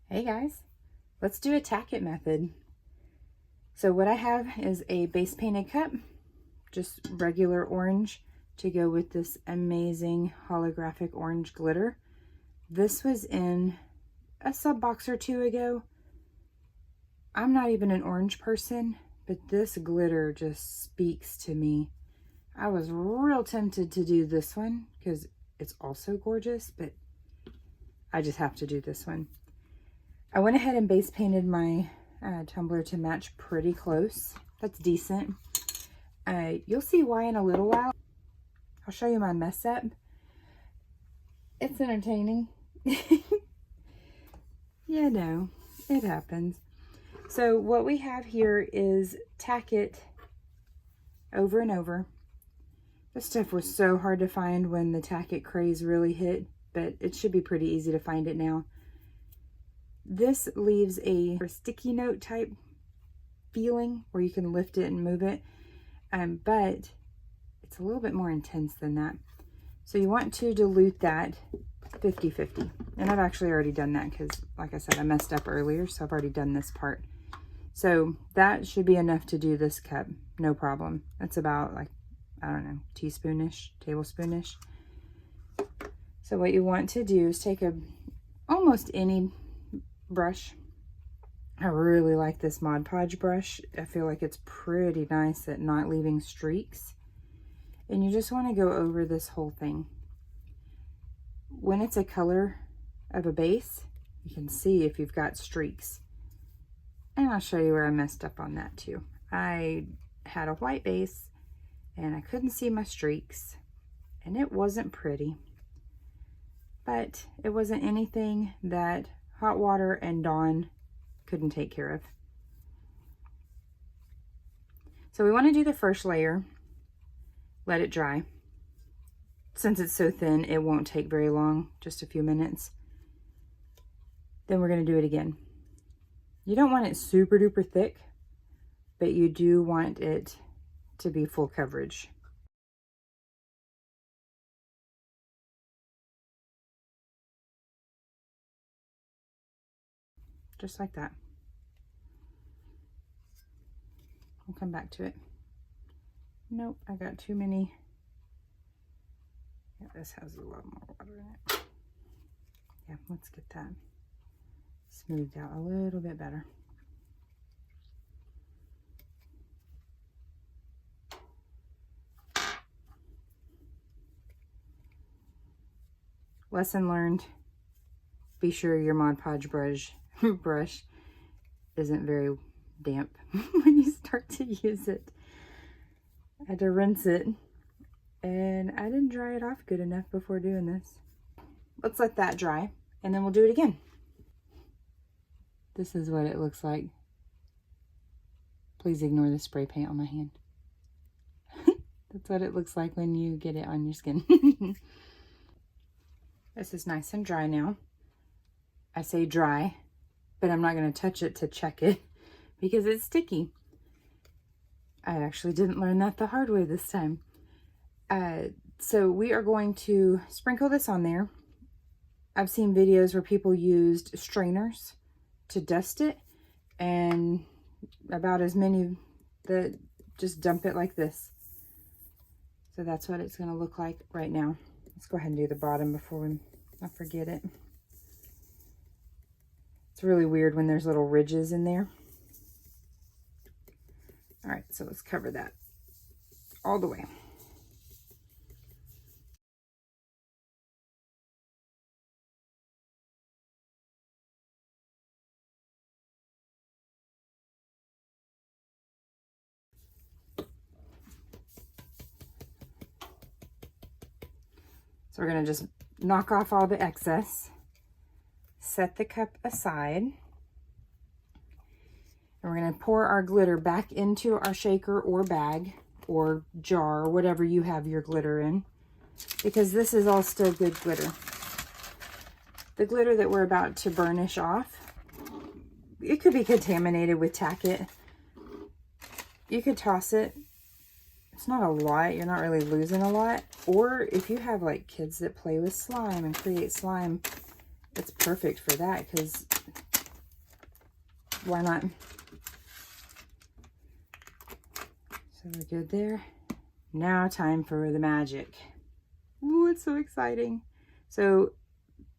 Hey guys, let's do a tack-it method. So what I have is a base painted cup, just regular orange to go with this amazing holographic orange glitter. This was in a sub box or two ago. I'm not even an orange person, but this glitter just speaks to me. I was real tempted to do this one because it's also gorgeous, but I just have to do this one. I went ahead and base painted my tumbler to match pretty close. That's decent. You'll see why in a little while. I'll show you my mess up. It's entertaining. Yeah, no, it happens. So what we have here is Tack-it over and over. This stuff was so hard to find when the Tack-it craze really hit, but it should be pretty easy to find it now. This leaves a sticky note type feeling where you can lift it and move it, but it's a little bit more intense than that. So you want to dilute that 50-50. And I've actually already done that because, like I said, I messed up earlier, so I've already done this part. So that should be enough to do this cup, no problem. That's about like, I don't know, teaspoonish, tablespoonish. So what you want to do is take almost any brush. I really like this Mod Podge brush. I feel like it's pretty nice at not leaving streaks. And you just want to go over this whole thing. When it's a color of a base, you can see if you've got streaks. And I'll show you where I messed up on that too. I had a white base and I couldn't see my streaks, and it wasn't pretty. But it wasn't anything that hot water and Dawn couldn't take care of. So we want to do the first layer, let it dry. Since it's so thin, it won't take very long, just a few minutes. Then we're going to do it again. You don't want it super duper thick, but you do want it to be full coverage. Just like that. I'll come back to it. Nope, I got too many. Yeah, this has a lot more water in it. Yeah, let's get that smoothed out a little bit better. Lesson learned. Be sure your Mod Podge brush isn't very damp when you start to use it. I had to rinse it, and I didn't dry it off good enough before doing this. Let's let that dry, and then we'll do it again. This is what it looks like. Please ignore the spray paint on my hand. That's what it looks like when you get it on your skin. This is nice and dry now. I say dry, but I'm not going to touch it to check it because it's sticky. I actually didn't learn that the hard way this time. So we are going to sprinkle this on there. I've seen videos where people used strainers to dust it, and about as many that just dump it like this. So that's what it's going to look like right now. Let's go ahead and do the bottom before I forget it. It's really weird when there's little ridges in there. All right, so let's cover that all the way. So we're going to just knock off all the excess, set the cup aside, and we're going to pour our glitter back into our shaker or bag or jar or whatever you have your glitter in, because this is all still good glitter. The glitter that we're about to burnish off, it could be contaminated with Tack-it. You could toss it. It's not a lot. You're not really losing a lot. Or if you have like kids that play with slime and create slime, it's perfect for that because why not? So we're good there. Now time for the magic. Ooh, it's so exciting. So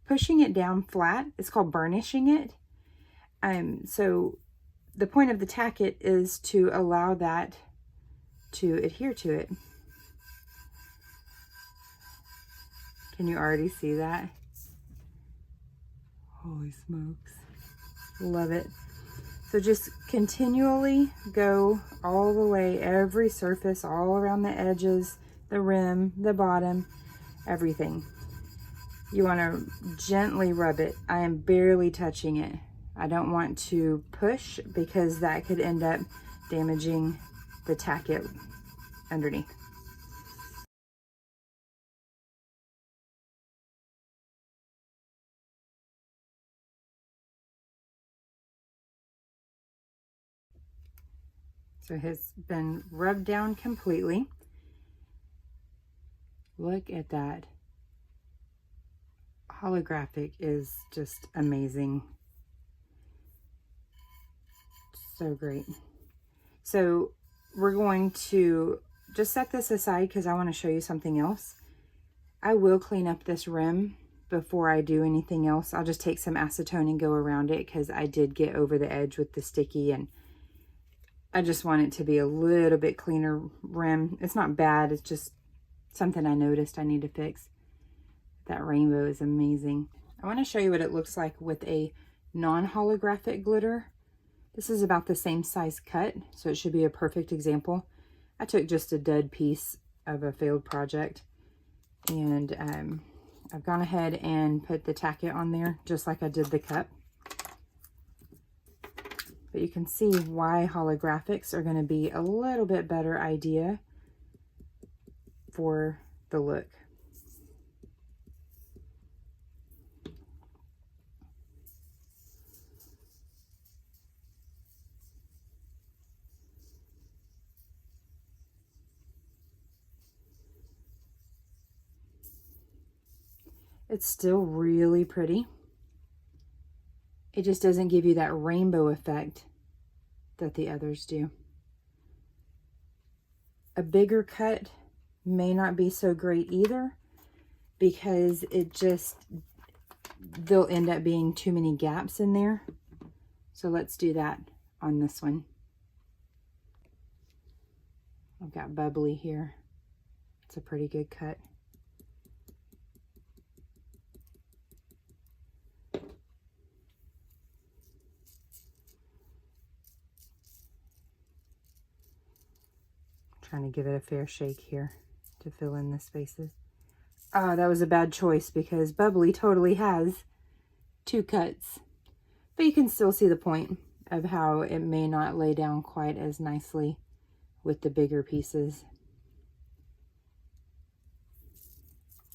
pushing it down flat, it's called burnishing it. So the point of the Tack-it is to allow that to adhere to it. Can you already see that? Holy smokes. Love it. So just continually go all the way, every surface, all around the edges, the rim, the bottom, everything. You want to gently rub it. I am barely touching it. I don't want to push because that could end up damaging the Tack-it underneath. So it has been rubbed down completely. Look at that. Holographic is just amazing. So great. So we're going to just set this aside because I want to show you something else. I will clean up this rim before I do anything else. I'll just take some acetone and go around it because I did get over the edge with the sticky, and I just want it to be a little bit cleaner rim. It's not bad, it's just something I noticed I need to fix. That rainbow is amazing. I want to show you what it looks like with a non-holographic glitter. This is about the same size cut, so it should be a perfect example. I took just a dud piece of a failed project, and I've gone ahead and put the Tack-it on there just like I did the cup. But you can see why holographics are going to be a little bit better idea for the look. It's still really pretty. It just doesn't give you that rainbow effect that the others do. A bigger cut may not be so great either because there'll end up being too many gaps in there. So let's do that on this one. I've got bubbly here. It's a pretty good cut. Trying to give it a fair shake here to fill in the spaces. Oh, that was a bad choice because bubbly totally has two cuts. But you can still see the point of how it may not lay down quite as nicely with the bigger pieces.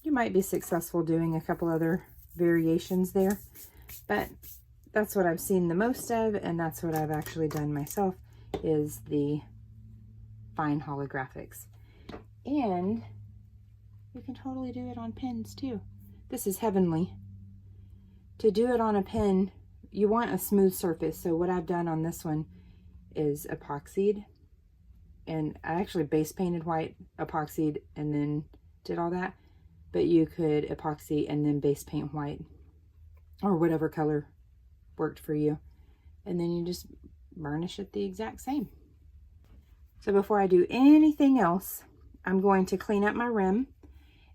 You might be successful doing a couple other variations there, but that's what I've seen the most of, and that's what I've actually done myself, is the fine holographics. And you can totally do it on pens too. This is heavenly. To do it on a pen, you want a smooth surface. So what I've done on this one is epoxied, and I actually base painted white, epoxied, and then did all that. But you could epoxy and then base paint white, or whatever color worked for you. And then you just burnish it the exact same. So before I do anything else, I'm going to clean up my rim,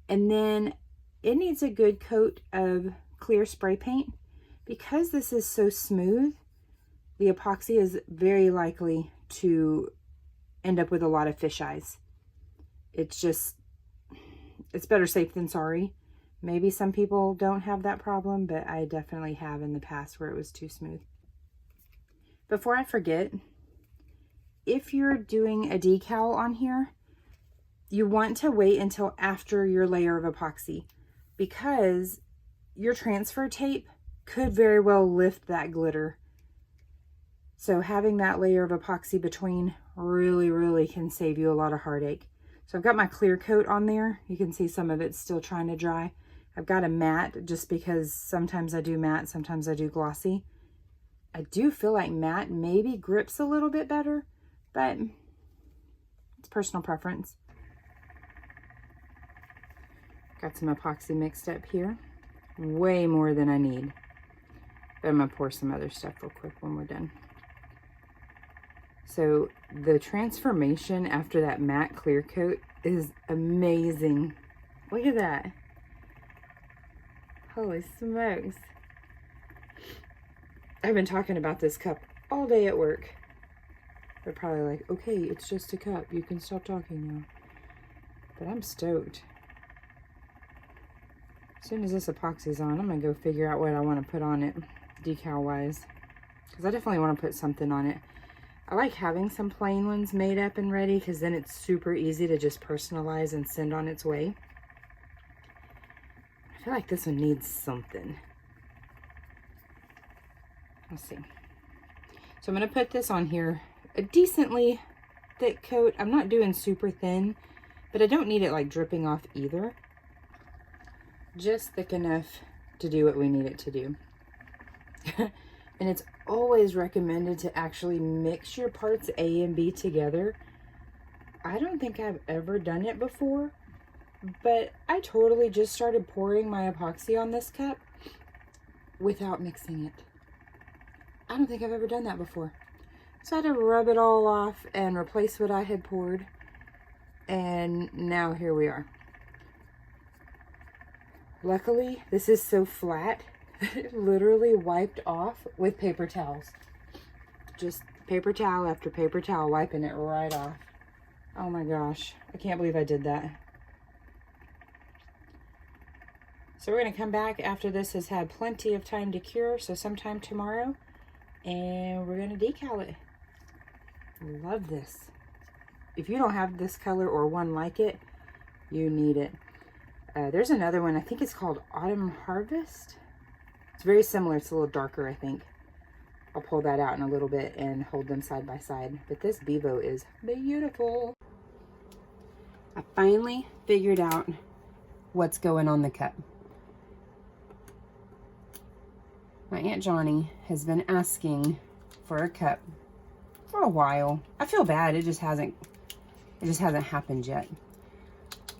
and then it needs a good coat of clear spray paint. Because this is so smooth, the epoxy is very likely to end up with a lot of fish eyes. It's better safe than sorry. Maybe some people don't have that problem, but I definitely have in the past where it was too smooth. Before I forget, if you're doing a decal on here, you want to wait until after your layer of epoxy, because your transfer tape could very well lift that glitter. So having that layer of epoxy between really can save you a lot of heartache. So I've got my clear coat on there. You can see some of it's still trying to dry. I've got a matte just because sometimes I do matte, sometimes I do glossy. I do feel like matte maybe grips a little bit better, but it's personal preference. Got some epoxy mixed up here. Way more than I need. But I'm going to pour some other stuff real quick when we're done. So the transformation after that matte clear coat is amazing. Look at that. Holy smokes. I've been talking about this cup all day at work. They're probably like, okay, it's just a cup. You can stop talking now. But I'm stoked. As soon as this epoxy's on, I'm going to go figure out what I want to put on it, decal-wise. Because I definitely want to put something on it. I like having some plain ones made up and ready, because then it's super easy to just personalize and send on its way. I feel like this one needs something. Let's see. So I'm going to put this on here. A decently thick coat. I'm not doing super thin, but I don't need it like dripping off either. Just thick enough to do what we need it to do. And it's always recommended to actually mix your parts A and B together. I don't think I've ever done it before, but I totally just started pouring my epoxy on this cup without mixing it. I don't think I've ever done that before. So I had to rub it all off and replace what I had poured. And now here we are. Luckily, this is so flat that it literally wiped off with paper towels. Just paper towel after paper towel, wiping it right off. Oh my gosh, I can't believe I did that. So we're going to come back after this has had plenty of time to cure, so sometime tomorrow, and we're going to decal it. Love this. If you don't have this color or one like it, you need it. There's another one, I think it's called Autumn Harvest. It's very similar, it's a little darker, I think. I'll pull that out in a little bit and hold them side by side. But this Bevo is beautiful. I finally figured out what's going on the cup. My Aunt Johnny has been asking for a cup for a while. I feel bad, it just hasn't happened yet.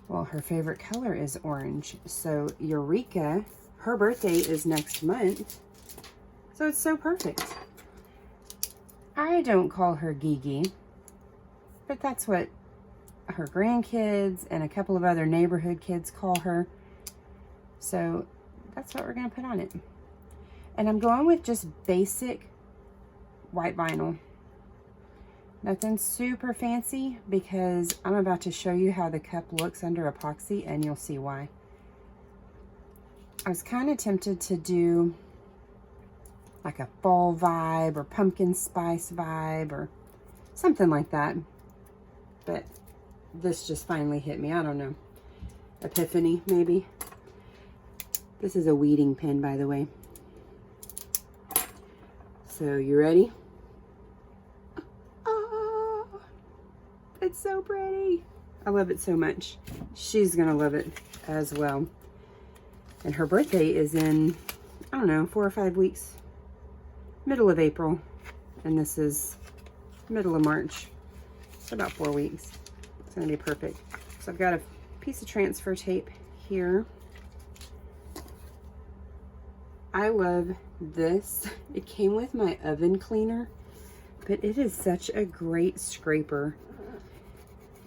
Well, her favorite color is orange. So Eureka, her birthday is next month. So it's so perfect. I don't call her Gigi, but that's what her grandkids and a couple of other neighborhood kids call her. So that's what we're gonna put on it. And I'm going with just basic white vinyl. Nothing super fancy, because I'm about to show you how the cup looks under epoxy and you'll see why. I was kind of tempted to do like a fall vibe or pumpkin spice vibe or something like that, but this just finally hit me. I don't know. Epiphany, maybe. This is a weeding pen, by the way. So, you ready? It's so pretty. I love it so much. She's gonna love it as well. And her birthday is in, I don't know, 4 or 5 weeks. Middle of April. And this is middle of March. So about 4 weeks. It's gonna be perfect. So I've got a piece of transfer tape here. I love this. It came with my oven cleaner, but it is such a great scraper.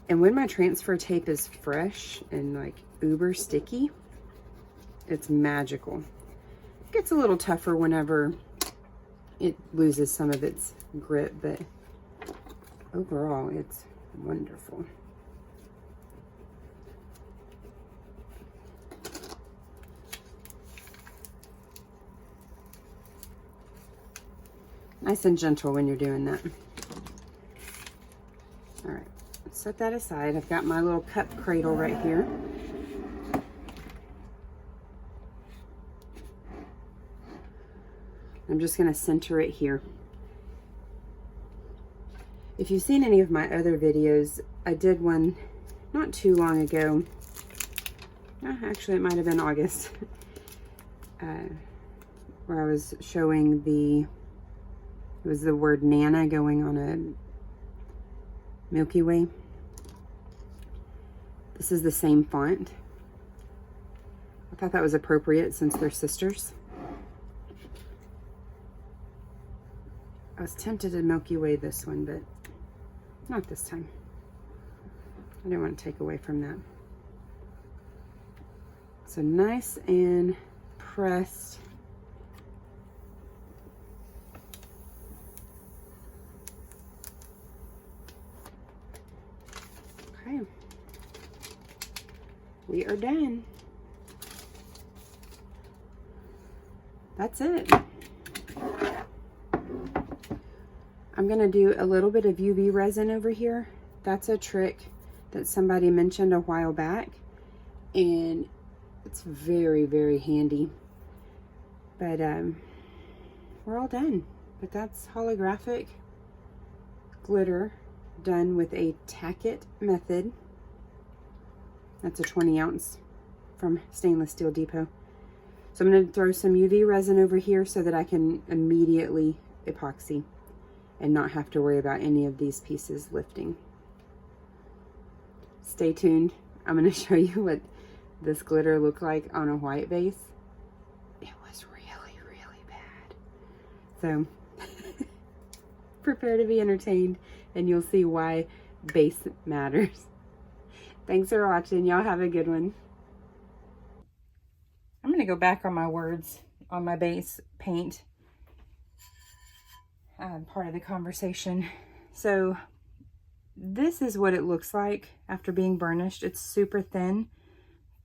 And when my transfer tape is fresh and like uber sticky, it's magical. It gets a little tougher whenever it loses some of its grip, but overall it's wonderful. Nice and gentle when you're doing that. All right. Set that aside. I've got my little cup cradle right here. I'm just going to center it here. If you've seen any of my other videos, I did one not too long ago. Actually, it might have been August, where I was showing the It was the word Nana going on a Milky Way. This is the same font. I thought that was appropriate since they're sisters. I was tempted to Milky Way this one, but not this time. I didn't want to take away from that. So nice and pressed. Okay. We are done. That's it. I'm going to do a little bit of UV resin over here. That's a trick that somebody mentioned a while back, and it's very, very handy. But we're all done. But that's holographic glitter done with a Tack-it method. That's a 20 ounce from Stainless Steel Depot. So I'm going to throw some UV resin over here so that I can immediately epoxy and not have to worry about any of these pieces lifting. Stay tuned. I'm going to show you what this glitter looked like on a white base. It was really, really bad. So prepare to be entertained, and you'll see why base matters. Thanks for watching. Y'all have a good one. I'm going to go back on my words on my base paint part of the conversation. So this is what it looks like after being burnished. It's super thin,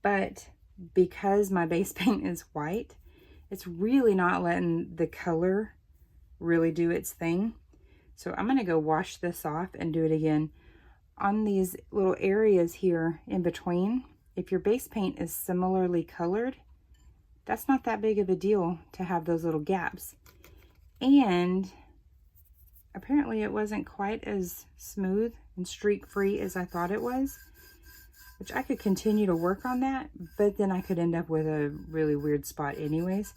but because my base paint is white, it's really not letting the color really do its thing. So I'm going to go wash this off and do it again. On these little areas here in between, if your base paint is similarly colored, that's not that big of a deal to have those little gaps. And apparently it wasn't quite as smooth and streak-free as I thought it was, which I could continue to work on that, but then I could end up with a really weird spot anyways.